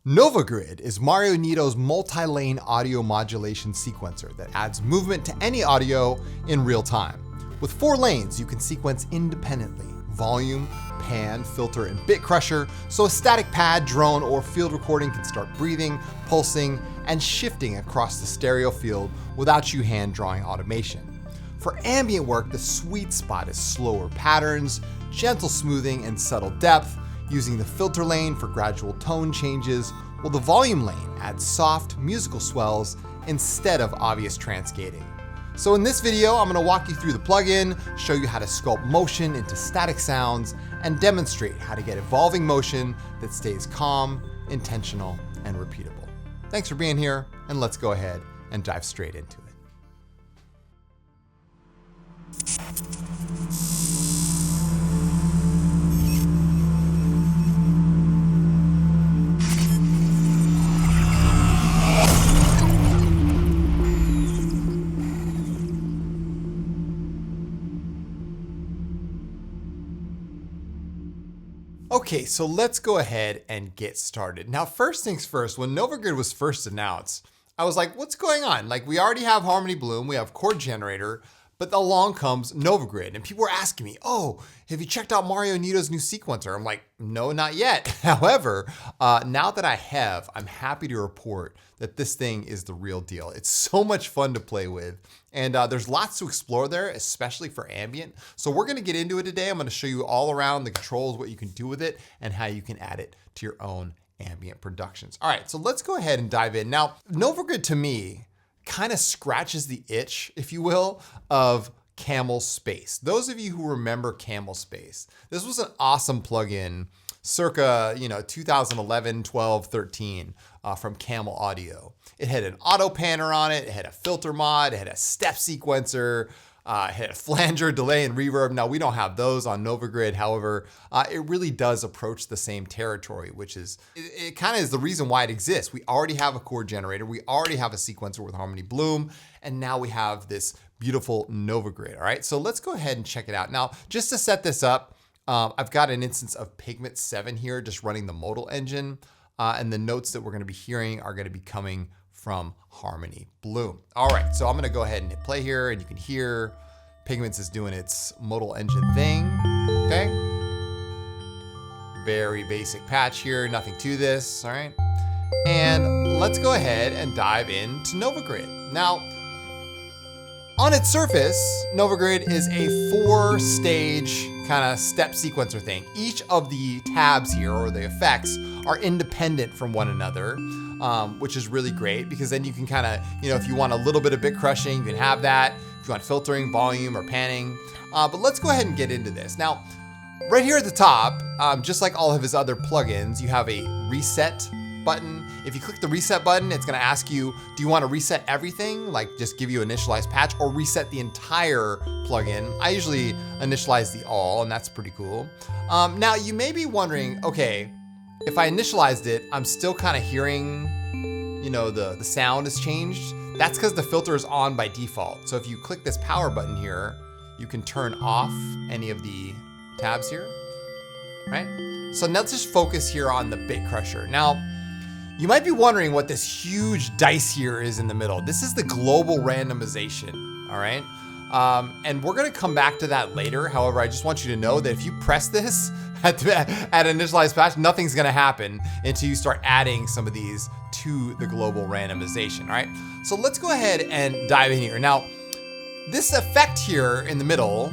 Novagrid is Mario Nieto's multi-lane audio modulation sequencer that adds movement to any audio in real time. With 4 lanes, you can sequence independently: volume, pan, filter, and bit crusher, so a static pad, drone, or field recording can start breathing, pulsing, and shifting across the stereo field without you hand drawing automation. For ambient work, the sweet spot is slower patterns, gentle smoothing, and subtle depth, using the filter lane for gradual tone changes, while the volume lane adds soft musical swells instead of obvious transgating. So in this video, I'm going to walk you through the plugin, show you how to sculpt motion into static sounds, and demonstrate how to get evolving motion that stays calm, intentional, and repeatable. Thanks for being here, and let's go ahead and dive straight into it. Okay, so let's go ahead and get started. Now, first things first, when Novagrid was first announced, I was like, what's going on? Like, we already have Harmony Bloom, we have Chord Generator, but along comes Novagrid. And people were asking me, oh, have you checked out Mario Nieto's new sequencer? I'm like, no, not yet. However, now that I have, I'm happy to report that this thing is the real deal. It's so much fun to play with. And there's lots to explore there, especially for ambient. So we're gonna get into it today. I'm gonna show you all around the controls, what you can do with it, and how you can add it to your own ambient productions. All right, so let's go ahead and dive in. Now, Novagrid to me kind of scratches the itch, if you will, of Camel Space. Those of you who remember Camel Space, this was an awesome plugin circa 2011, 12, 13 from Camel Audio. It had an auto panner on it, it had a filter mod, it had a step sequencer, it had a flanger, delay, and reverb. Now, we don't have those on Novagrid. However, it really does approach the same territory, which is, it kind of is the reason why it exists. We already have a chord generator, we already have a sequencer with Harmony Bloom, and now we have this beautiful Novagrid, all right? So let's go ahead and check it out. Now, just to set this up, I've got an instance of Pigment 7 here, just running the modal engine, and the notes that we're gonna be hearing are gonna be coming from Harmony Bloom. All right, so I'm gonna go ahead and hit play here, and you can hear Pigments is doing its modal engine thing, okay? Very basic patch here, nothing to this, all right? And let's go ahead and dive into Novagrid. Now, on its surface, Novagrid is a 4-stage kind of step sequencer thing. Each of the tabs here, or the effects, are independent from one another, which is really great because then you can kind of, if you want a little bit of bit crushing, you can have that. If you want filtering, volume, or panning. But let's go ahead and get into this. Now, right here at the top, just like all of his other plugins, you have a reset button. If you click the reset button, it's gonna ask you, do you wanna reset everything? Like just give you initialized patch, or reset the entire plugin? I usually initialize the all, and that's pretty cool. Now you may be wondering, okay, if I initialized it, I'm still kind of hearing, the sound has changed. That's because the filter is on by default. So if you click this power button here, you can turn off any of the tabs here, right? So now let's just focus here on the bit crusher. Now, you might be wondering what this huge dice here is in the middle. This is the global randomization, all right? And we're gonna come back to that later. However, I just want you to know that if you press this at initialized patch, nothing's gonna happen until you start adding some of these to the global randomization, all right? So let's go ahead and dive in here. Now, this effect here in the middle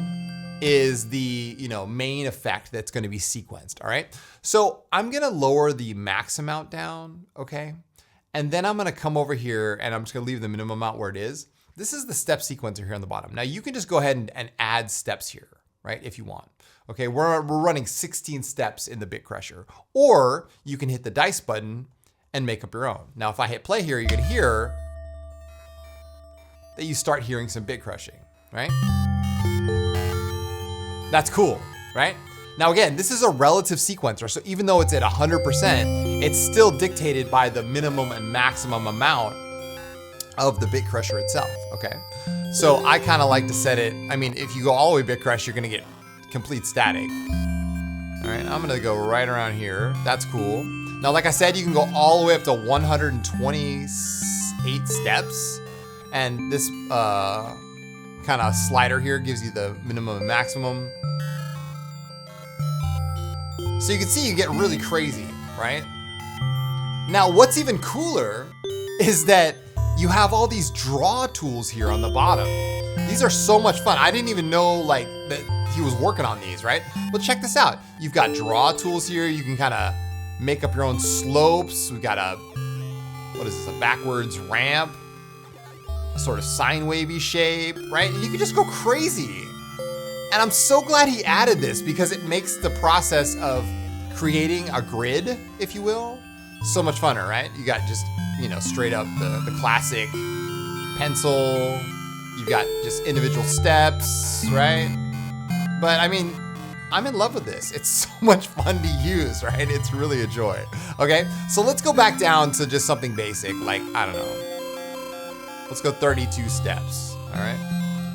is the main effect that's gonna be sequenced, all right? So I'm gonna lower the max amount down, okay? And then I'm gonna come over here and I'm just gonna leave the minimum amount where it is. This is the step sequencer here on the bottom. Now you can just go ahead and add steps here, right, if you want. Okay, we're running 16 steps in the bit crusher. Or you can hit the dice button and make up your own. Now if I hit play here, you're gonna hear that you start hearing some bit crushing, right? That's cool, right? Now again, this is a relative sequencer, so even though it's at 100%, it's still dictated by the minimum and maximum amount of the bit crusher itself, okay? So I kind of like to set it, if you go all the way bit crush, you're gonna get complete static. All right, I'm gonna go right around here. That's cool. Now, like I said, you can go all the way up to 128 steps. And this kind of slider here gives you the minimum and maximum. So you can see you get really crazy, right? Now, what's even cooler is that you have all these draw tools here on the bottom. These are so much fun. I didn't even know like that he was working on these, right? But check this out. You've got draw tools here. You can kind of make up your own slopes. We've got a, what is this, a backwards ramp, a sort of sine wavy shape, right? You can just go crazy. And I'm so glad he added this because it makes the process of creating a grid, if you will, so much funner, right? You got just, you know, straight up the classic pencil. You've got just individual steps, right? But I mean, I'm in love with this. It's so much fun to use, right? It's really a joy. Okay, so let's go back down to just something basic, like, I don't know. Let's go 32 steps, all right?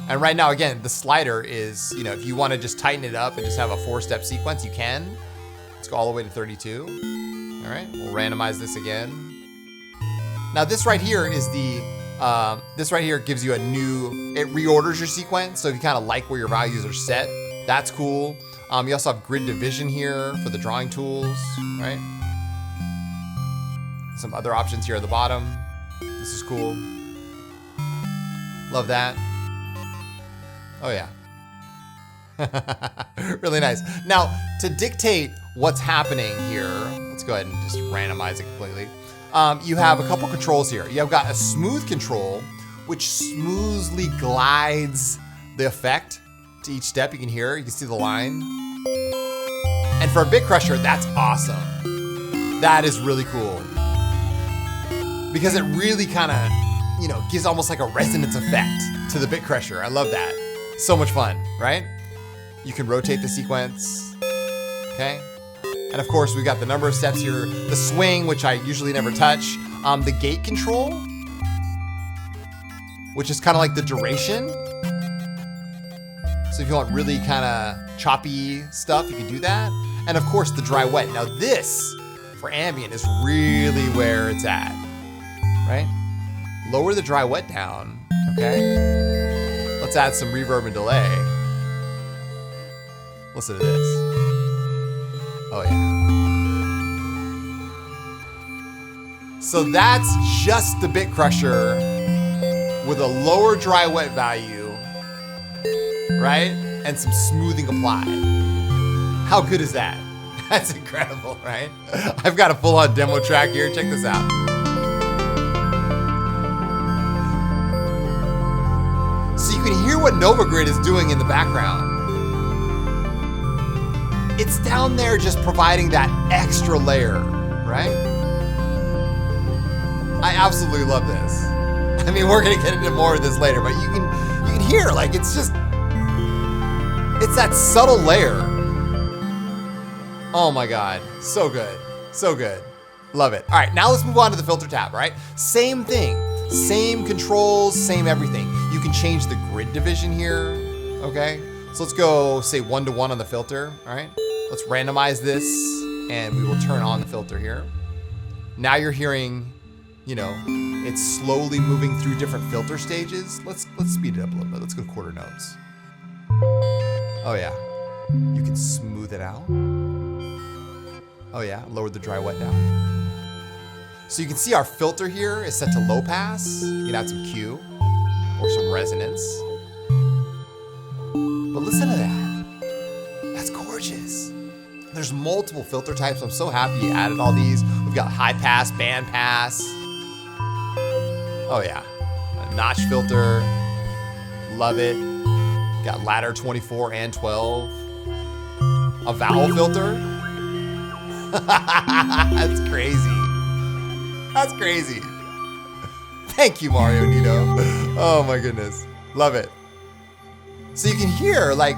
And right now, again, the slider is, you know, if you want to just tighten it up and just have a 4-step sequence, you can. Let's go all the way to 32. All right, we'll randomize this again. Now this right here is the, this right here gives you a new, it reorders your sequence. So if you kind of like where your values are set, that's cool. You also have grid division here for the drawing tools, right? Some other options here at the bottom. This is cool. Love that. Oh yeah. Really nice. Now, to dictate what's happening here, let's go ahead and just randomize it completely. You have a couple controls here. You've got a smooth control, which smoothly glides the effect to each step. You can hear it, you can see the line. And for a bit crusher, that's awesome. That is really cool. Because it really kind of, you know, gives almost like a resonance effect to the bit crusher. I love that. So much fun, right? You can rotate the sequence, okay? And of course, we've got the number of steps here, the swing, which I usually never touch, the gate control, which is kind of like the duration. So if you want really kind of choppy stuff, you can do that. And of course, the dry wet. Now this, for ambient, is really where it's at, right? Lower the dry wet down, okay? Let's add some reverb and delay. Listen to this. Oh yeah. So that's just the bit crusher with a lower dry wet value, right? And some smoothing applied. How good is that? That's incredible, right? I've got a full-on demo track here. Check this out. So you can hear what Novagrid is doing in the background. It's down there just providing that extra layer, right? I absolutely love this. I mean, we're gonna get into more of this later, but you can hear, like, it's just, it's that subtle layer. Oh my God, so good, so good. Love it. All right, now let's move on to the filter tab, right? Same thing, same controls, same everything. You can change the grid division here, okay? So let's go, say 1-to-1 on the filter, all right? Let's randomize this and we will turn on the filter here. Now you're hearing, you know, it's slowly moving through different filter stages. Let's speed it up a little bit. Let's go quarter notes. Oh yeah, you can smooth it out. Oh yeah, lower the dry wet down. So you can see our filter here is set to low pass. You can add some Q or some resonance. But listen to that. That's gorgeous. There's multiple filter types. I'm so happy you added all these. We've got high pass, band pass. Oh yeah, a notch filter. Love it. Got ladder 24 and 12. A vowel filter. That's crazy. That's crazy. Thank you, Mario Nieto. Oh my goodness. Love it. So you can hear, like,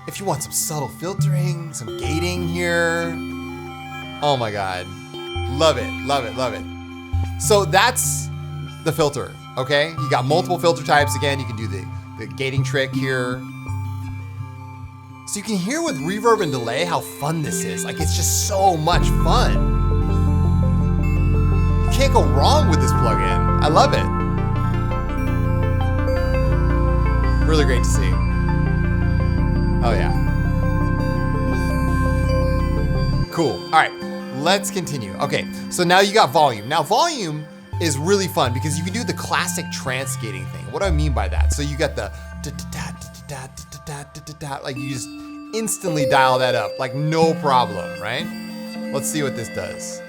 if you want some subtle filtering, some gating here. Oh my God. Love it, love it, love it. So that's the filter, okay? You got multiple filter types. Again, you can do the gating trick here. So you can hear with reverb and delay how fun this is. Like, it's just so much fun. You can't go wrong with this plugin. I love it. Really great to see. Oh yeah. Cool. All right, let's continue. Okay, so now you got volume. Now volume is really fun because you can do the classic trance gating thing. What do I mean by that? So you got the like you just instantly dial that up, like no problem, right? Let's see what this does.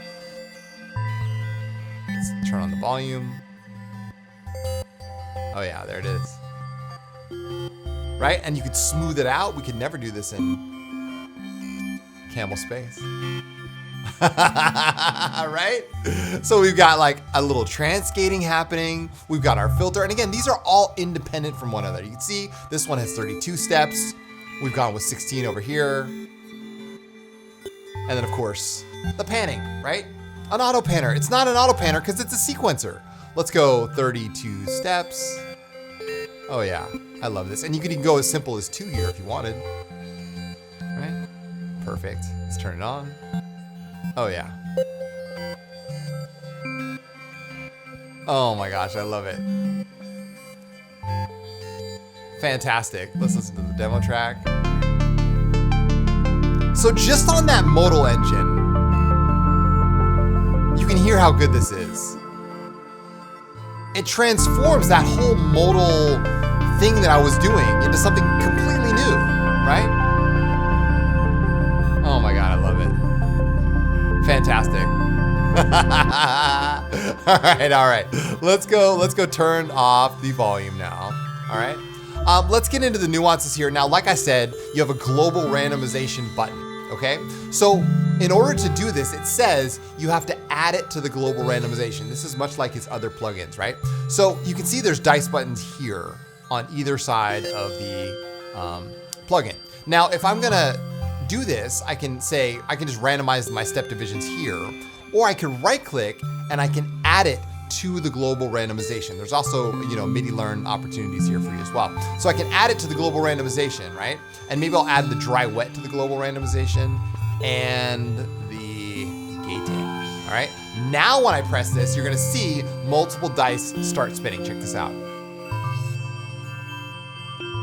Let's turn on the volume. Oh yeah, there it is. Right? And you could smooth it out. We could never do this in Camel Space. Right? So we've got like a little trance gating happening. We've got our filter. And again, these are all independent from one another. You can see this one has 32 steps. We've gone with 16 over here. And then of course, the panning, right? An auto panner. It's not an auto panner because it's a sequencer. Let's go 32 steps. Oh yeah, I love this. And you could even go as simple as 2 here if you wanted. Right? Perfect. Let's turn it on. Oh yeah. Oh my gosh, I love it. Fantastic. Let's listen to the demo track. So just on that modal engine, you can hear how good this is. It transforms that whole modal thing that I was doing into something completely new, right? Oh my God, I love it. Fantastic. All right. Let's go turn off the volume now. All right. Let's get into the nuances here. Now, like I said, you have a global randomization button, okay? So in order to do this, it says you have to add it to the global randomization. This is much like his other plugins, right? So you can see there's dice buttons here on either side of the plugin. Now, if I'm gonna do this, I can just randomize my step divisions here, or I can right click and I can add it to the global randomization. There's also, MIDI learn opportunities here for you as well. So I can add it to the global randomization, right? And maybe I'll add the dry wet to the global randomization and the gating, all right? Now when I press this, you're gonna see multiple dice start spinning. Check this out.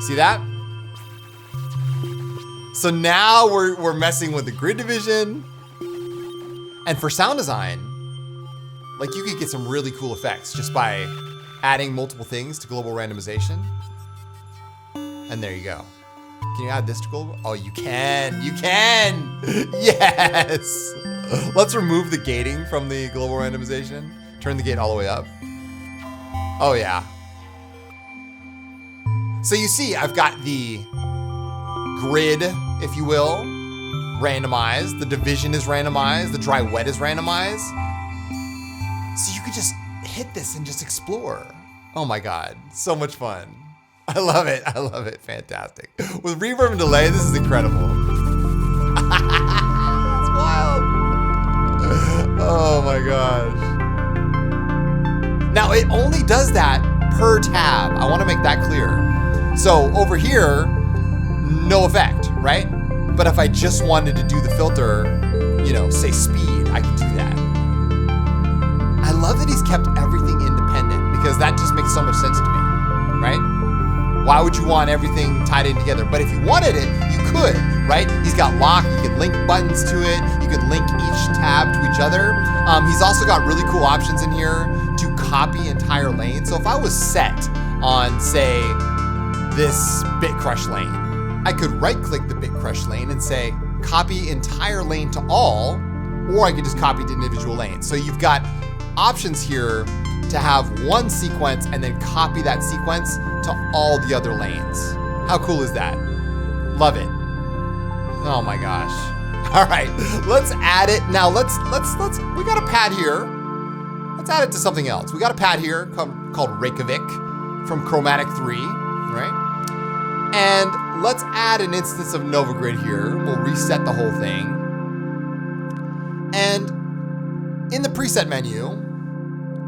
See that? So now we're messing with the grid division. And for sound design, like you could get some really cool effects just by adding multiple things to global randomization. And there you go. Can you add this to global? Oh, you can. Yes. Let's remove the gating from the global randomization. Turn the gate all the way up. Oh yeah. So you see, I've got the grid, if you will, randomized. The division is randomized. The dry wet is randomized. So you could just hit this and just explore. Oh my God, so much fun. I love it. Fantastic. With reverb and delay, this is incredible. It's wild. Oh my gosh. Now it only does that per tab. I want to make that clear. So over here, no effect, right? But if I just wanted to do the filter, say speed, I could do that. I love that he's kept everything independent because that just makes so much sense to me, right? Why would you want everything tied in together? But if you wanted it, you could, right? He's got lock, you can link buttons to it, you can link each tab to each other. He's also got really cool options in here to copy entire lanes. So if I was set on, say, this bit crush lane, I could right click the bit crush lane and say, copy entire lane to all, or I could just copy the individual lanes. So you've got options here to have one sequence and then copy that sequence to all the other lanes. How cool is that? Love it. Oh my gosh. All right, let's add it. Now we got a pad here. Let's add it to something else. We got a pad here called Reykjavik from Chromatic 3, right? And let's add an instance of Novagrid here. We'll reset the whole thing. And in the preset menu,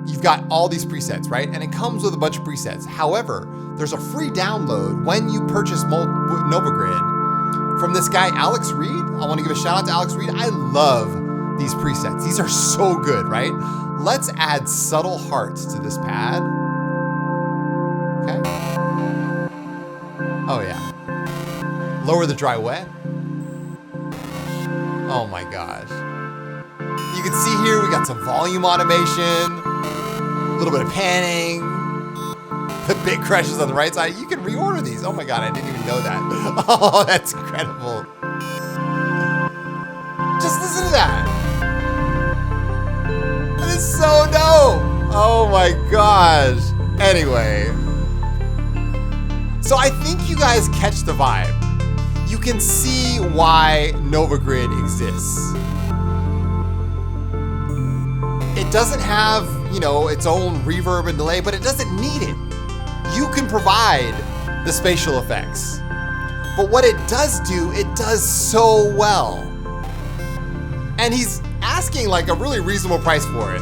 you've got all these presets, right? And it comes with a bunch of presets. However, there's a free download when you purchase Novagrid from this guy, Alex Reed. I want to give a shout out to Alex Reed. I love these presets. These are so good, right? Let's add subtle hearts to this pad. Okay. Oh yeah. Lower the dry wet. Oh my gosh. You can see here we got some volume automation, a little bit of panning, the big crushes on the right side. You can reorder these. Oh my God, I didn't even know that. Oh, that's incredible. Just listen to that. That is so dope. Oh my gosh. Anyway. So I think you guys catch the vibe. You can see why Novagrid exists. It doesn't have, you know, its own reverb and delay, but it doesn't need it. You can provide the spatial effects. But what it does do, it does so well. And he's asking like a really reasonable price for it.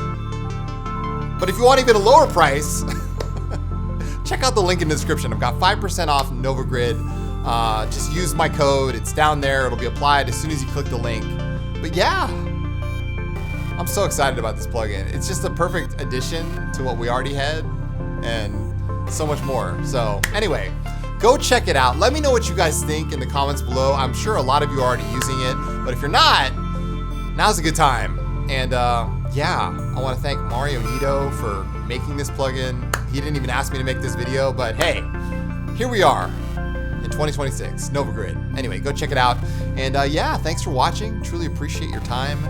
But if you want even a lower price, check out the link in the description. I've got 5% off Novagrid. Just use my code. It's down there. It'll be applied as soon as you click the link. But yeah, I'm so excited about this plugin. It's just a perfect addition to what we already had and so much more. So anyway, go check it out. Let me know what you guys think in the comments below. I'm sure a lot of you are already using it, but if you're not, now's a good time. And yeah, I want to thank Mario Nieto for making this plugin. He didn't even ask me to make this video, but hey, here we are in 2026, Novagrid. Anyway, go check it out. And yeah, thanks for watching. Truly appreciate your time,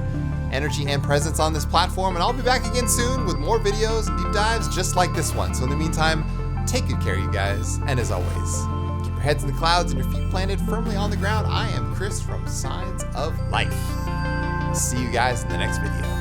energy, and presence on this platform. And I'll be back again soon with more videos and deep dives just like this one. So in the meantime, take good care, you guys. And as always, keep your heads in the clouds and your feet planted firmly on the ground. I am Chris from Signs of Life. See you guys in the next video.